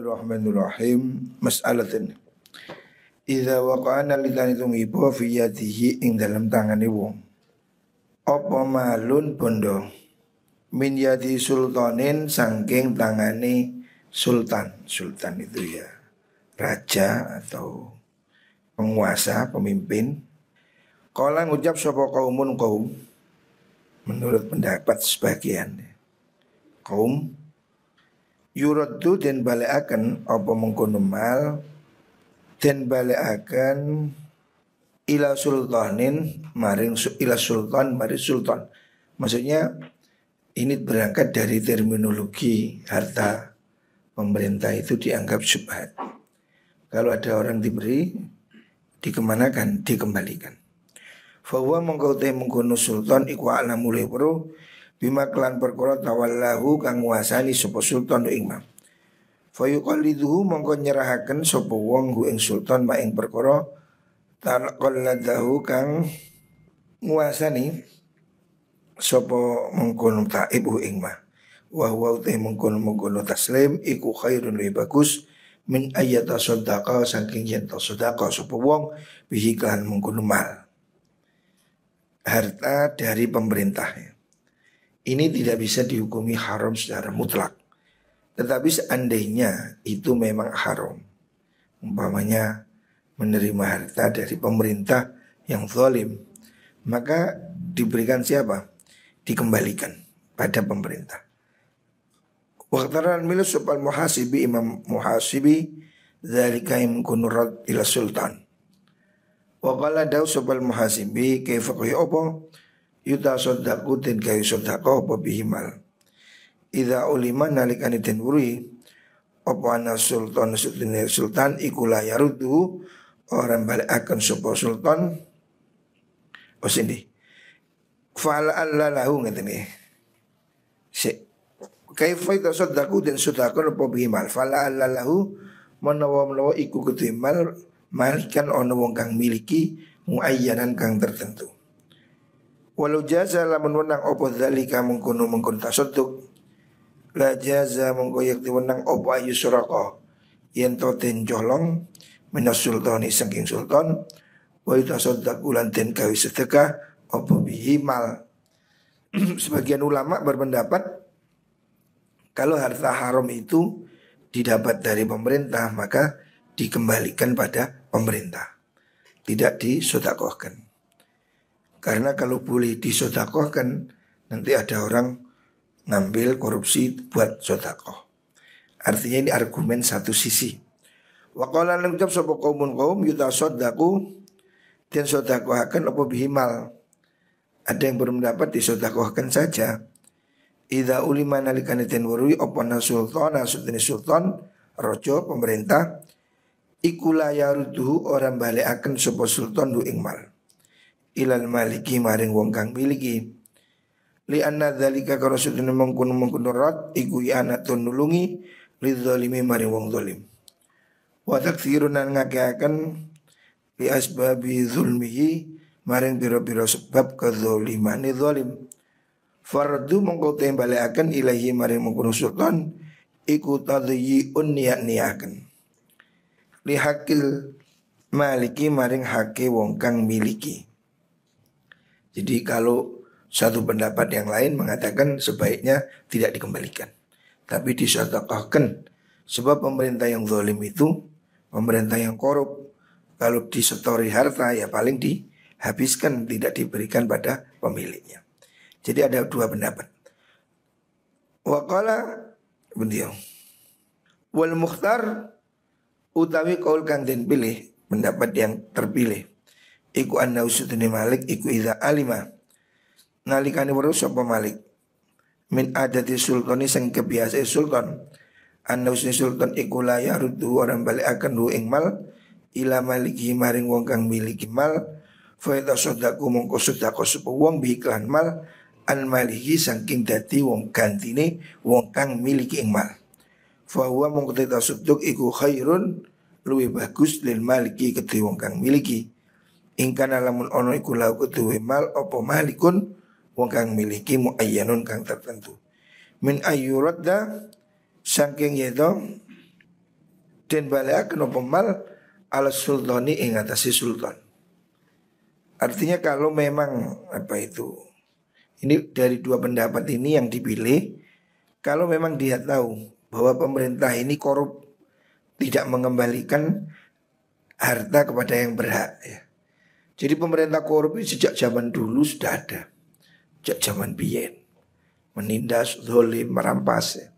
Bismillahirrahmanirrahim. Mas'alatin. Idza waqa'ana litan tumibo fi yadihi ing dalam tangane wong. Apa malun bondo min yadi sultanin sangking tangane sultan. Sultan itu ya raja atau penguasa, pemimpin. Kala ngucap sapa kaumun kaum menurut pendapat sebagian kaum yuraddu den balekaken apa mengkono mal den balekaken ila sultanin maring ila sultan maring sultan. Maksudnya ini berangkat dari terminologi harta pemerintah itu dianggap syubhat. Kalau ada orang diberi dikemanakan, dikembalikan. Fahuwa mengkautai mengkono sultan iku alamu lepro bima kelan perkara tawallahu kang nguasani sapa sultan ing ma. Fa yuqalliduhu mongko nyerahaken sapa wong hu ing sultan ma ing perkara taqalladahu kang nguasani sapa mengkono taib hu ing ma. Wa huwa te mengkono taslim iku khairun wa bagus min ayyata sadaqah saking yen sedekah sapa wong bihi kan mengkono mal. Harta dari pemerintah. Ini tidak bisa dihukumi haram secara mutlak. Tetapi seandainya itu memang haram, umpamanya menerima harta dari pemerintah yang zalim, maka diberikan siapa? Dikembalikan pada pemerintah. Waqtaran milus supal muhasibi imam muhasibi dzalika imkunu rad ila sultan. Wa qala daw supal muhasibi kaifa apa yuta sodaku den kayu sodako apa bihimal. Idza ulima nalikani den wuri apa ana sultan sultan iku la yarudu orang balik akan sapa sultan. Oh sini. Fala alla lahu ngatene. Kaifa yuta sodaku den sodako apa bihimal. Fala alla lahu menawa iku ketimal malikan ana wong kang miliki muayyanan kang tertentu. Walau jaza lamun wenang opo dzalika mengkono tasadduk la jaza mengko yakti wenang opo ayu suraka yen to den jolong minas sultani saking sultan wa tasaddaqu lan den gawe sedekah opo bihi mal. Sebagian ulama berpendapat kalau harta haram itu didapat dari pemerintah maka dikembalikan pada pemerintah, tidak disedekahkan. Karena kalau boleh disodakohkan nanti ada orang ngambil korupsi buat sodakoh. Artinya ini argumen satu sisi. Wa qala lan ucap sapa kaum yutasaddaqu den sodakohkan apa bihimal. Ada yang berpendapat disodakohkan saja. Idza ulima nalikane den weruhi apa sultan raja pemerintah iku la yaruduhu orang balekaken sapa sultan du ing mal. Ilal maliki maring wong kang miliki li anna dzalika karasudun mengkono rat iku anatun nulungi lidzalimi maring wong zalim wa takthirun ngakeaken bi asbabi zulmihi maring pira-pira sebab kedzalimane zalim fardu mongko tembalekaken ilahi maring mengkono sultan iku tadyi'un niat-niaken li hakil maliki maring hake wong kang miliki. Jadi kalau satu pendapat yang lain mengatakan sebaiknya tidak dikembalikan, tapi disedekahkan. Sebab pemerintah yang zalim itu pemerintah yang korup. Kalau disetori harta ya paling dihabiskan, tidak diberikan pada pemiliknya. Jadi ada dua pendapat. Waqala beliau wal mukhtar utawi kaul kang den pilih, pendapat yang terpilih iku anna usutuni malik iku idza alima nalikane weruh sapa malik min adati sultani sing kebiasa sultan anna usutuni sultan iku la yaruddu orang balik akan hu ing mal ila maliki maring wong kang miliki mal fa idza sadaqu mongko sedekah sapa wong bi iklan mal an maliki saking dadi wong gantine wong kang miliki ing mal fa huwa mongko tasadduk iku khairun luwih bagus lil maliki kedhe wong kang miliki. Ingkana lamun ono iku lau ketuwe mal opo malikun wong kang miliki muayyanun kang tertentu min ayyuradda saking yedo Den balekaken apa mal ala sultani ing atase sultan. Artinya kalau memang ini dari dua pendapat ini yang dipilih. Kalau memang dia tahu bahwa pemerintah ini korup, tidak mengembalikan harta kepada yang berhak ya. Jadi pemerintah korup ini sejak zaman dulu sudah ada. Sejak zaman biyen. Menindas, zalim, merampas ya.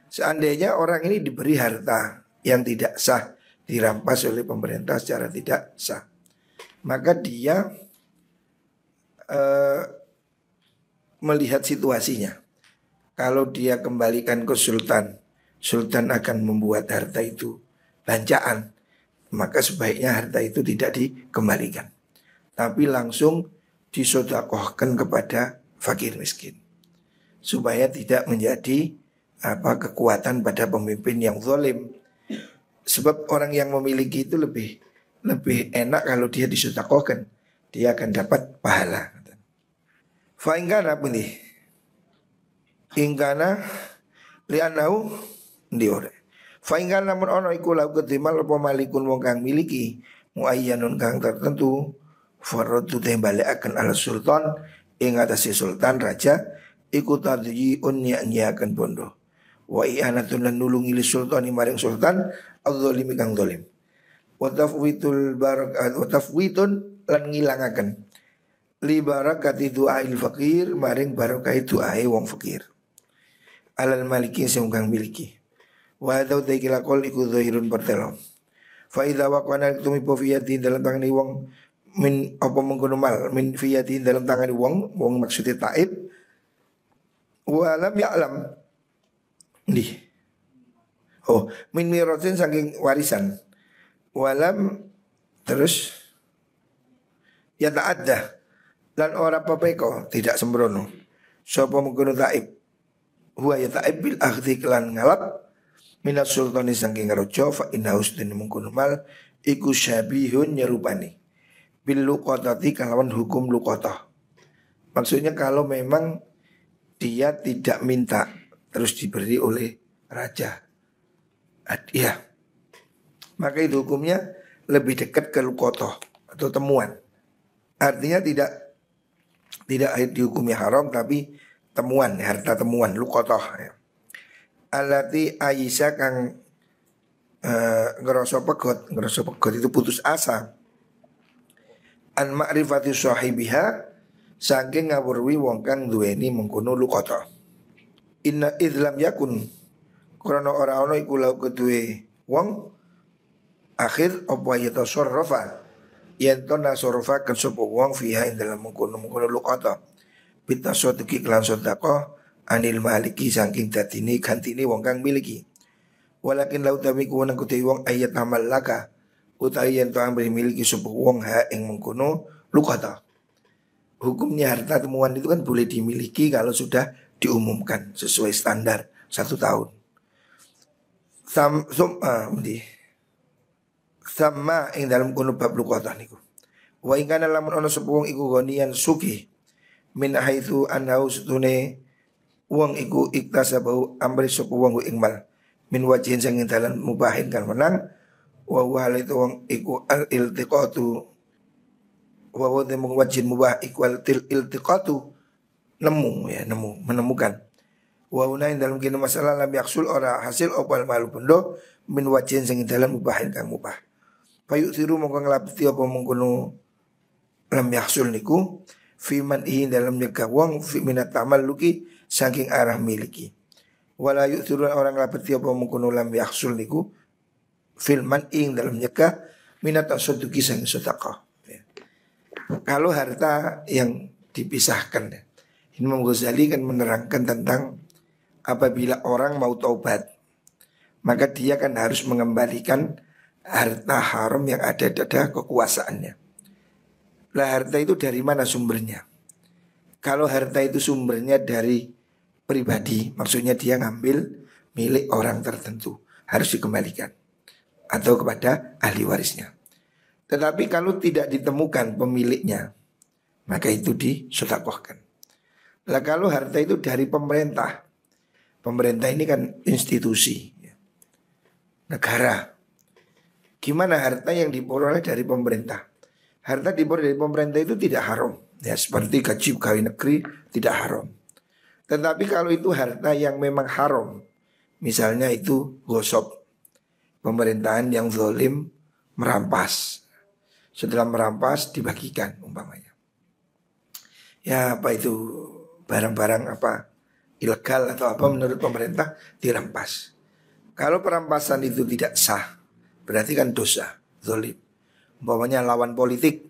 Seandainya orang ini diberi harta yang tidak sah, dirampas oleh pemerintah secara tidak sah, maka dia melihat situasinya. Kalau dia kembalikan ke sultan, sultan akan membuat harta itu bancaan, maka sebaiknya harta itu tidak dikembalikan, tapi langsung disedekahkan kepada fakir miskin, supaya tidak menjadi kekuatan pada pemimpin yang zalim. Sebab orang yang memiliki itu lebih enak kalau dia disedekahkan, dia akan dapat pahala. Fa ingkana pilih, ingkana li'annahu ndiore. Fa ingkana mun ono iku lau kedimal apa malikun wong kang miliki muayyanun kang tertentu, faradu tembalekaken ala sultan ing atase sultan raja iku tadyiun nyanyiaken bondo. Wa i'anatun lan nulungi li sultani maring sultan adzalimi kang zalim. Wa tafwitul barakat wa tafwitun lan ngilangaken li barakati du'ail fakir maring barokah du'ae wong fakir. Alal maliki sing kang miliki. Wa hadza taikila qol iku zahirun pertelo. Fa idza waqana tumi pofiyati dalam tangan wong min apa mengkono mal min fiyati dalam tangan wong maksudnya taib. Wa lam ya'lam min miratin saking warisan. Walam terus ya ta'adda lan ora pepeko tidak sembrono. Sapa mengkono taib. Huwa ya taib bil akhdhi lan ngalap minat sultani saking raja fa inna usdin mengkono mal iku syabihun nyerupani bil luqatati kalawan hukum luqatah. Maksudnya kalau memang dia tidak minta terus diberi oleh raja hadiah, maka itu hukumnya lebih dekat ke luqatah atau temuan. Artinya tidak dihukumi haram tapi temuan, harta temuan luqatah ya. Alati Aisyah kang ngerasa pegot itu putus asa an ma'rifati sahibiha saking ngawurwi wong kang duweni mengkono luqatah. Inna idlam yakun krana ora ana iku lau kedue wong akhir apa ya tasarrufa yen to nasarrufaken sapa wong fiha ing dalam mengkono luqatah bitasoduki kelan sedekah anil maliki saking dadine gantine wong kang miliki. Walakin lau tami ku nang kudu wong ayat amal laka utawi yen to ambil miliki sapa wong ha ing mengkono luqatah. Hukumnya harta temuan itu kan boleh dimiliki kalau sudah diumumkan sesuai standar 1 tahun. Sama ing dalam kono bab luqatah niku. Wa ing kana lamun ana sapa wong iku gonian sugih min haitsu annahu sutune wong iku iktasabahu amri sapa wong ing mal min wajhin sing dalan mubahin kan menang wa wal itu wong iku al iltiqatu wa wa de wajhin mubah ikwal til iltiqatu menemukan wa unain dalam kene masalah lam yaksul ora hasil opal malu pendo min wajhin sing dalan mubahin kan mubah payu siru mongko nglapeti apa mengkono lam yaksul niku fiman ihin dalam nyegah wong fi minat tamalluki saking arah miliki. Wala yu'thirun orang lapeti apa mengkono lam yaksul niku filman ing dalam nyegah minat tasadduqi saking sedekah. Ya. Kalau harta yang dipisahkan ya. Imam Ghazali kan menerangkan tentang apabila orang mau taubat maka dia kan harus mengembalikan harta haram yang ada pada kekuasaannya. Lah harta itu dari mana sumbernya? Kalau harta itu sumbernya dari pribadi, maksudnya dia ngambil milik orang tertentu, harus dikembalikan atau kepada ahli warisnya. Tetapi kalau tidak ditemukan pemiliknya, maka itu disedekahkan. Lah kalau harta itu dari pemerintah, pemerintah ini kan institusi negara, Gimana harta yang diperoleh dari pemerintah? Harta diperoleh dari pemerintah itu tidak haram. Ya, seperti gaji pegawai negeri tidak haram. Tetapi kalau itu harta yang memang haram, misalnya itu gosok, pemerintahan yang zalim merampas. Setelah merampas dibagikan umpamanya. Ya apa itu barang-barang apa ilegal atau apa menurut pemerintah dirampas. Kalau perampasan itu tidak sah, berarti kan dosa, zalim. Umpamanya lawan politik,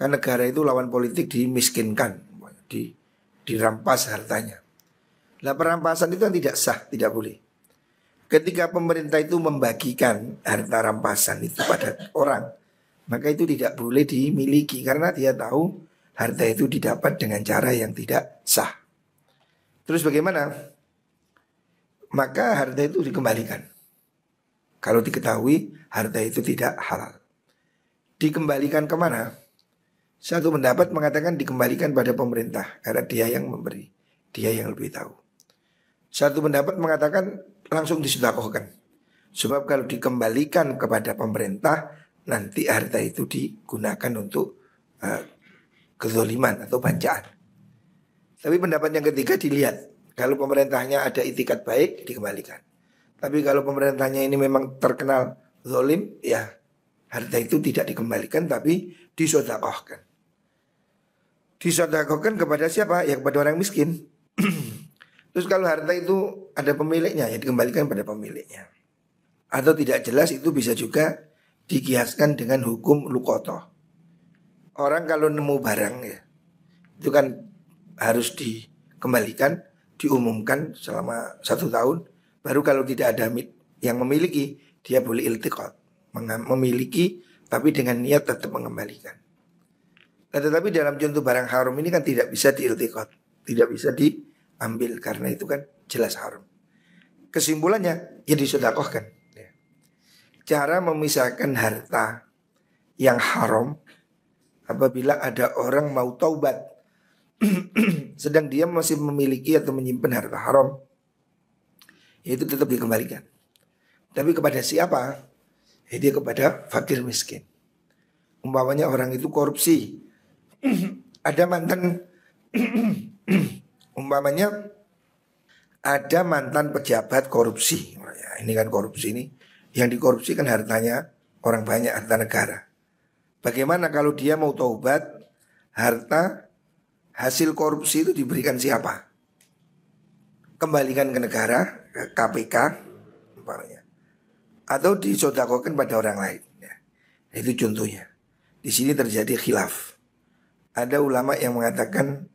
kan negara itu lawan politik dimiskinkan, dirampas hartanya. Lah perampasan itu kan tidak sah, tidak boleh. Ketika pemerintah itu membagikan harta rampasan itu pada orang, maka itu tidak boleh dimiliki karena dia tahu harta itu didapat dengan cara yang tidak sah. Terus bagaimana? Maka harta itu dikembalikan. Kalau diketahui harta itu tidak halal, dikembalikan kemana? Satu pendapat mengatakan dikembalikan pada pemerintah karena dia yang memberi, dia yang lebih tahu. Satu pendapat mengatakan langsung disedekahkan. Sebab kalau dikembalikan kepada pemerintah, nanti harta itu digunakan untuk kezaliman atau pancaan. Tapi pendapat yang ketiga dilihat, kalau pemerintahnya ada itikat baik dikembalikan. Tapi kalau pemerintahnya ini memang terkenal zalim, ya harta itu tidak dikembalikan tapi disedekahkan. Disedekahkan kepada siapa? Ya kepada orang miskin. Terus kalau harta itu ada pemiliknya, ya dikembalikan pada pemiliknya. Atau tidak jelas itu bisa juga dikiaskan dengan hukum lukotoh. Orang kalau nemu barang ya, itu kan harus dikembalikan, diumumkan selama 1 tahun. Baru kalau tidak ada yang memiliki, dia boleh iltiqat, memiliki tapi dengan niat tetap mengembalikan. Nah, tetapi dalam contoh barang haram ini kan tidak bisa diiltiqat, tidak bisa diambil karena itu kan jelas haram. Kesimpulannya ya disedekahkan. Cara memisahkan harta yang haram apabila ada orang mau taubat sedang dia masih memiliki atau menyimpan harta haram, itu tetap dikembalikan. Tapi kepada siapa? Ya dia kepada fakir miskin. Umpamanya orang itu korupsi, ada mantan umpamanya ada mantan pejabat korupsi. Ini kan korupsi ini, yang dikorupsi kan hartanya orang banyak, harta negara. Bagaimana kalau dia mau taubat, harta hasil korupsi itu diberikan siapa? Kembalikan ke negara, ke KPK umpamanya, atau disedekahkan pada orang lain ya. Itu contohnya. Di sini terjadi khilaf. Ada ulama yang mengatakan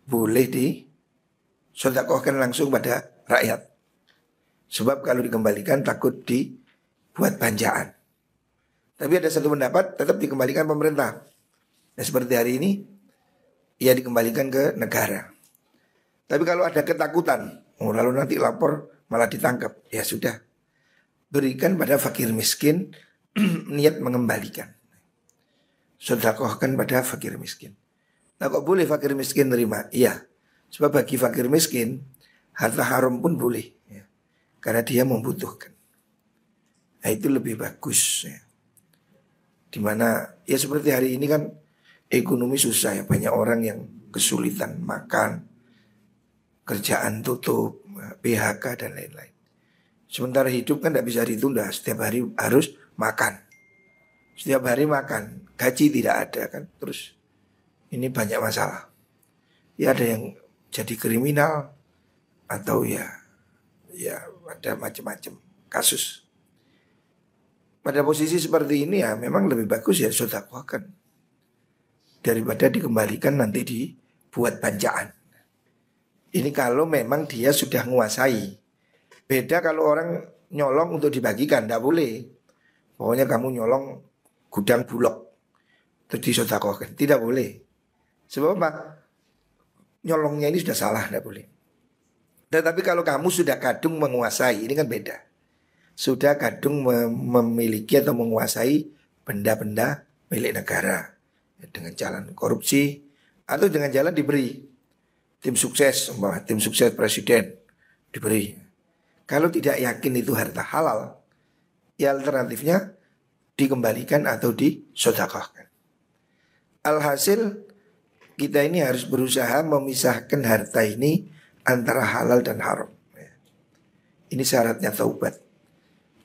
boleh disedekahkan langsung pada rakyat. Sebab kalau dikembalikan takut dibuat banjaan. Tapi ada satu pendapat tetap dikembalikan pemerintah. Nah, seperti hari ini ia dikembalikan ke negara. Tapi kalau ada ketakutan, lalu nanti lapor malah ditangkap, ya sudah, berikan pada fakir miskin niat mengembalikan. Sedekahkan pada fakir miskin. Nah kok boleh fakir miskin terima? Iya, sebab bagi fakir miskin harta haram pun boleh ya, karena dia membutuhkan. Nah itu lebih bagus ya. Dimana ya seperti hari ini kan ekonomi susah ya, banyak orang yang kesulitan makan, kerjaan tutup, PHK dan lain-lain. Sementara hidup kan tidak bisa ditunda, setiap hari harus makan. Setiap hari makan, gaji tidak ada kan. Terus ini banyak masalah. Ya ada yang jadi kriminal atau ya ada macam-macam kasus. Pada posisi seperti ini ya memang lebih bagus ya sedekahkan daripada dikembalikan nanti dibuat banjaan. Ini kalau memang dia sudah menguasai. Beda kalau orang nyolong untuk dibagikan, tidak boleh. Pokoknya kamu nyolong gudang Bulog terus disedekahkan, tidak boleh. Sebab apa? Nyolongnya ini sudah salah, tidak boleh. Tetapi kalau kamu sudah kadung menguasai, ini kan beda. Sudah kadung memiliki atau menguasai benda-benda milik negara dengan jalan korupsi atau dengan jalan diberi tim sukses, tim sukses presiden diberi. Kalau tidak yakin itu harta halal, ya alternatifnya dikembalikan atau disedekahkan. Alhasil kita ini harus berusaha memisahkan harta ini antara halal dan haram. Ini syaratnya taubat.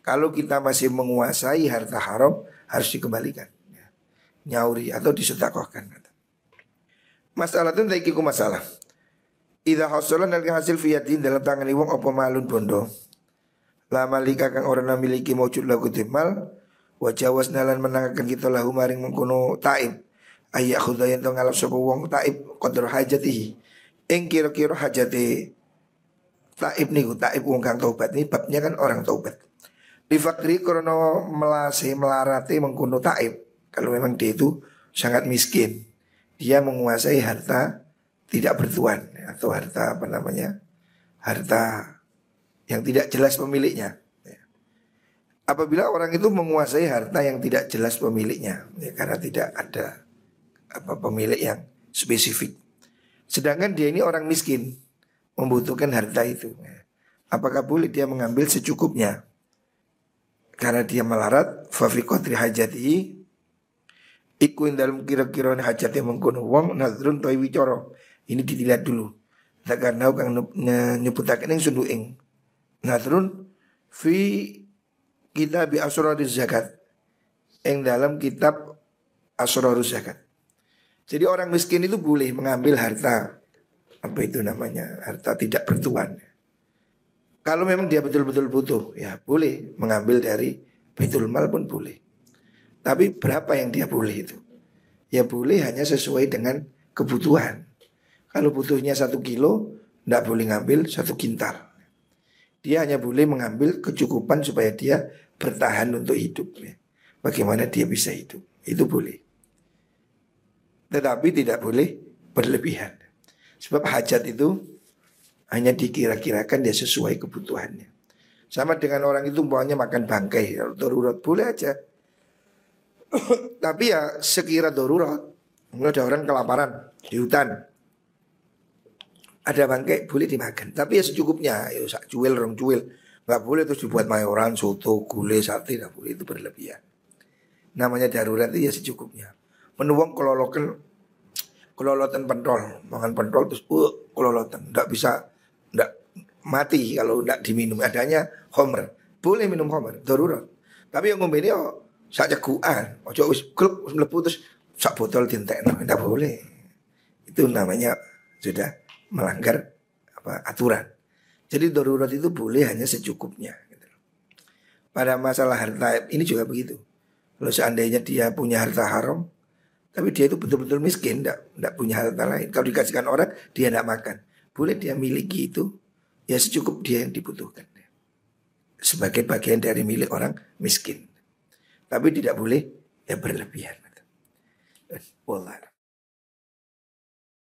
Kalau kita masih menguasai harta haram, harus dikembalikan, nyauri atau disedekahkan. Masalah itu taikiku masalah. Idza hasala nalika hasil fiyadin dalam tangan wong apa malun bondo. La malika kang ora namiliki maujud lagu timal wa jawas nalan menangaken kita lahu maring mengkono taib. Ayya khudayan to ngalap sapa wong taib qadar hajatihi. Ing kira-kira hajate taib niku, taib wong kang taubat ini babnya kan orang taubat. Di fakri krono melase melarate mengkono taib. Kalau memang dia itu sangat miskin, dia menguasai harta tidak bertuan atau harta apa namanya, harta yang tidak jelas pemiliknya. Apabila orang itu menguasai harta yang tidak jelas pemiliknya, karena tidak ada pemilik yang spesifik. Sedangkan dia ini orang miskin, membutuhkan harta itu. Apakah boleh dia mengambil secukupnya? Karena dia melarat, fa fi qadri hajatihi, iku dalam kira-kira hajatnya mengkono wong nazrun toy wicara. Ini dilihat dulu. Tak karena kang nyebutaken ing sundu ing nazrun fi kitab asraruz zakat. Ing dalam kitab asraruz zakat. Jadi orang miskin itu boleh mengambil harta, apa itu namanya, harta tidak bertuan. Kalau memang dia betul-betul butuh, ya boleh mengambil dari Baitul Mal pun boleh. Tapi berapa yang dia boleh itu? Ya boleh hanya sesuai dengan kebutuhan. Kalau butuhnya 1 kilo, tidak boleh ngambil 1 kintal. Dia hanya boleh mengambil kecukupan supaya dia bertahan untuk hidup. Bagaimana dia bisa hidup? Itu boleh. Tetapi tidak boleh berlebihan. Sebab hajat itu hanya dikira-kirakan dia sesuai kebutuhannya. Sama dengan orang itu maunya makan bangkai, darurat boleh aja. Tapi ya sekira darurat. Ada orang kelaparan di hutan, ada bangkai boleh dimakan. Tapi ya secukupnya. Ya sak cuil, rong cuil. Gak boleh terus dibuat mayoran, soto, gulai, sate. Gak boleh, itu berlebihan. Namanya darurat itu ya secukupnya. Menuang kelolotan pentol, makan pentol terus kelolotan. Gak bisa. Nggak mati kalau nggak diminum. Adanya homer, boleh minum homer, darurat. Tapi yang ngombe ini sak cegukan, ojo wis gluk mlebu terus sak botol dintekno, nggak boleh. Itu namanya sudah melanggar aturan. Jadi darurat itu boleh hanya secukupnya gitu. Pada masalah harta ini juga begitu. Kalau seandainya dia punya harta haram, tapi dia itu betul-betul miskin, nggak punya harta lain. Kalau dikasihkan orang, dia nggak makan. Boleh dia miliki itu ya secukup dia yang dibutuhkan, sebagai bagian dari milik orang miskin. Tapi tidak boleh ya berlebihan. Wallah.